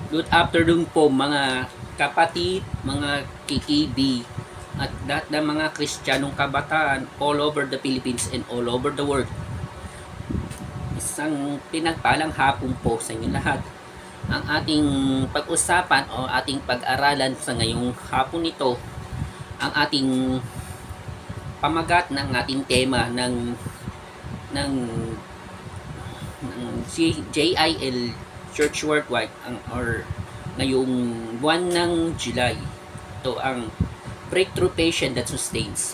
Good afternoon po mga kapatid, mga kikibi, at lahat ng mga Kristiyanong kabataan all over the Philippines and all over the world. Isang pinagpalang hapon po sa inyo lahat. Ang ating pag-usapan o ating pag-aralan sa ngayong hapon nito, ang ating pamagat ng ating tema ng JIL Church Worldwide or ngayong buwan ng July. Ito ang Breakthrough Patient that Sustains.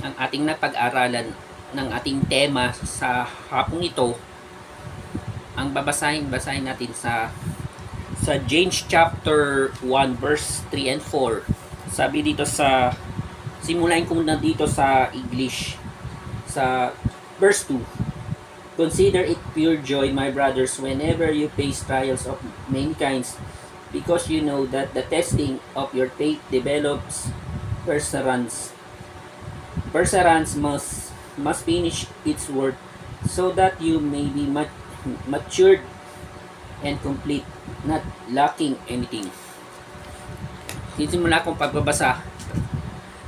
Ang ating napag-aralan ng ating tema sa hapong ito, ang babasahin natin sa James chapter 1 verse 3 and 4. Sabi dito simulain ko muna dito sa English, sa verse 2. Consider it pure joy, my brothers, whenever you face trials of many kinds, because you know that the testing of your faith develops perseverance. Perseverance must finish its work, so that you may be matured and complete, not lacking anything. Sisimula akong pagbabasa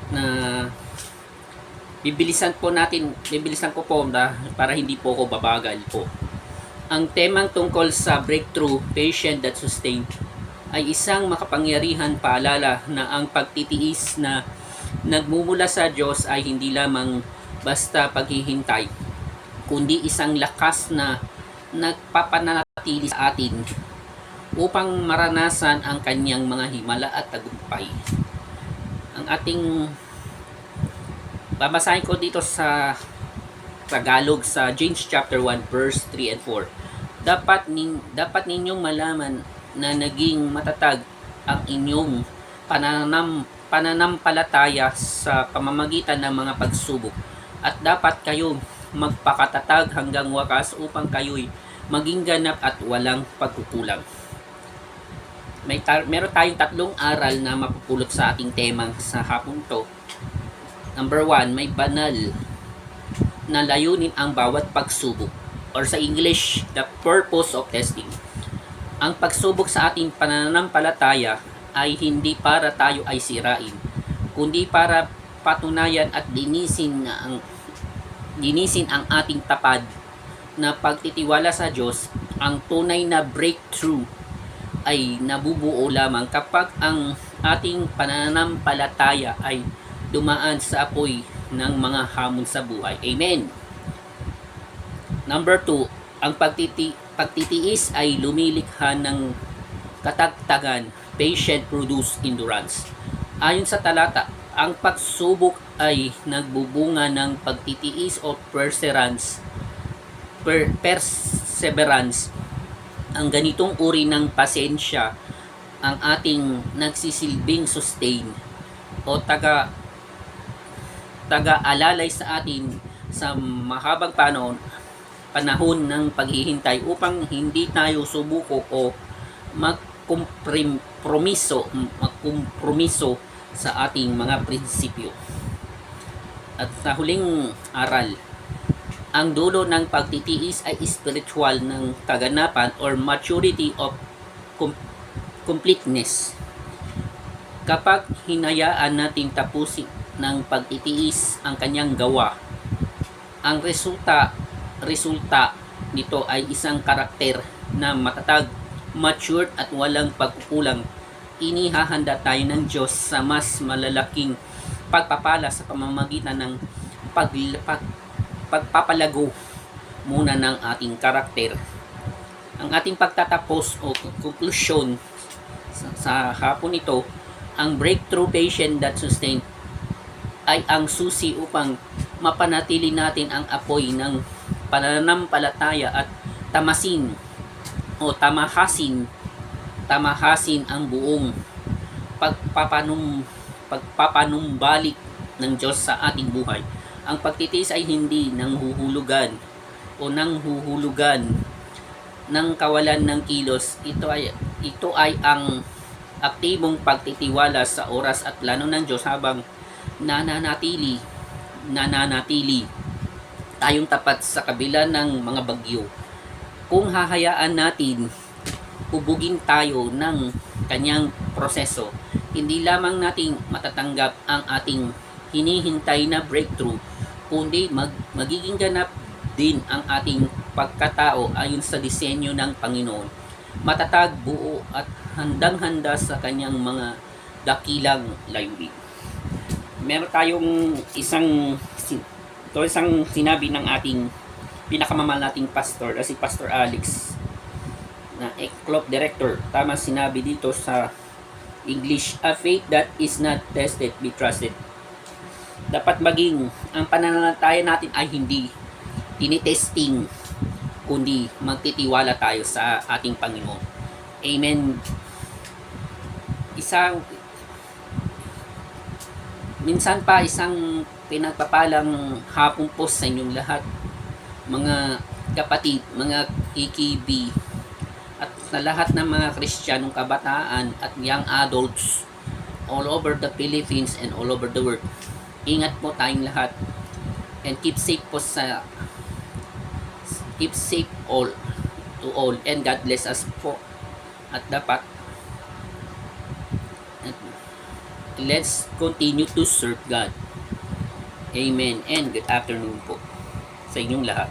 na bibilisan ko po para hindi po ako babagal po. Ang temang tungkol sa breakthrough, patient that sustain, ay isang makapangyarihan paalala na ang pagtitiis na nagmumula sa Diyos ay hindi lamang basta paghihintay, kundi isang lakas na nagpapanatili sa atin upang maranasan ang kanyang mga himala at tagumpay. Ang ating babasahin ko dito sa Tagalog sa James chapter 1 verse 3 and 4. Dapat ninyong malaman na naging matatag ang inyong pananampalataya sa pamamagitan ng mga pagsubok, at dapat kayo magpakatatag hanggang wakas upang kayo'y maging ganap at walang pagkukulang. Meron tayong tatlong aral na mapupulot sa ating temang sa hapon to. Number 1, may banal na layunin ang bawat pagsubok, or sa English, the purpose of testing. Ang pagsubok sa ating pananampalataya ay hindi para tayo ay sirain, kundi para patunayan at linisin ang ating tapad na pagtitiwala sa Diyos. Ang tunay na breakthrough ay nabubuo lamang kapag ang ating pananampalataya ay dumaan sa apoy ng mga hamon sa buhay. Amen. Number 2, ang pagtitiis ay lumilikha ng katagtagan. Patient produce endurance. Ayon sa talata, ang pagsubok ay nagbubunga ng pagtitiis o perseverance. Ang ganitong uri ng pasensya ang ating nagsisilbing sustain o taga-alalay sa atin sa mahabang panahon ng paghihintay upang hindi tayo subuko o magkompromiso sa ating mga prinsipyo. At sa huling aral, ang dulo ng pagtitiis ay spiritual ng kaganapan or maturity of completeness. Kapag hinayaan natin tapusin ng pagtitiis ang kanyang gawa, ang resulta nito ay isang karakter na matatag, matured at walang pagkukulang. Inihahanda tayo ng Diyos sa mas malalaking pagpapala sa pamamagitan ng pagpapalago muna ng ating karakter. Ang ating pagtatapos o conclusion sa hapon ito, ang breakthrough patient that sustain ay ang susi upang mapanatili natin ang apoy ng pananampalataya at tamahasin ang buong pagpapanumbalik ng Diyos sa ating buhay. Ang pagtitiis ay hindi nanghuhulugan ng kawalan ng kilos. Ito ay ang aktibong pagtitiwala sa oras at plano ng Diyos habang nananatili tayong tapat sa kabila ng mga bagyo. Kung hahayaan natin hubugin tayo ng kanyang proseso, hindi lamang nating matatanggap ang ating hinihintay na breakthrough, kundi magiging ganap din ang ating pagkatao ayon sa disenyo ng Panginoon. Matatag, buo at handang-handa sa kanyang mga dakilang layunin. Meron tayong isang sinabi ng ating pinakamamahal nating pastor, si Pastor Alex, na club director. Tama sinabi dito sa English, a faith that is not tested be trusted. Dapat maging ang pananampalataya natin ay hindi tinitesting, kundi magtitiwala tayo sa ating Panginoon. Amen. Minsan pa isang pinagpapalang hapon po sa inyong lahat, mga kapatid, mga KKB, at sa lahat ng mga Kristiyanong kabataan at young adults all over the Philippines and all over the world. Ingat po tayong lahat and keep safe all to all, and God bless us po. At dapat let's continue to serve God. Amen and good afternoon po sa inyong lahat.